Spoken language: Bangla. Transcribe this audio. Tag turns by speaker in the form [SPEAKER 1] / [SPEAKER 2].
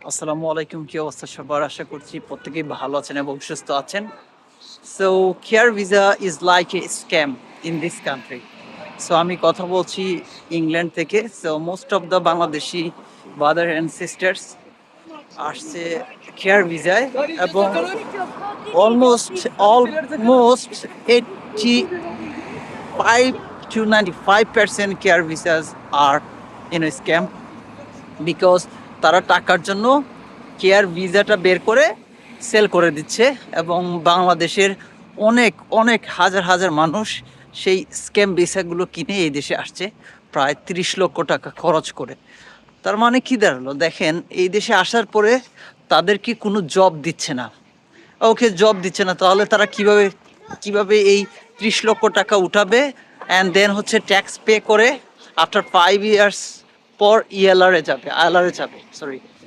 [SPEAKER 1] আসসালামু আলাইকুম, কি অবস্থা সবার? আশা করছি প্রত্যেকেই ভালো আছেন এবং সুস্থ আছেন। So care visa is like a scam in this country. So আমি কথা বলছি ইংল্যান্ড থেকে। So most of the Bangladeshi brother and sisters আসছে কেয়ার ভিসায় এবং almost almost 85 to 95% care visas are scam, because তারা টাকার জন্য কেয়ার ভিসাটা বের করে সেল করে দিচ্ছে এবং বাংলাদেশের অনেক অনেক হাজার হাজার মানুষ সেই স্ক্যাম ভিসাগুলো কিনে এই দেশে আসছে প্রায় 30 লক্ষ টাকা খরচ করে। তার মানে কি দাঁড়ালো দেখেন, এই দেশে আসার পরে তাদেরকে কোনো জব দিচ্ছে না। ওকে, জব দিচ্ছে না, তাহলে তারা কিভাবে কিভাবে এই 30 লক্ষ টাকা উঠাবে? অ্যান্ড দেন হচ্ছে ট্যাক্স পে করে আফটার 5 ইয়ার্স পর ইএলআর এ যাবে, আইএলআর এ যাবে, সরি,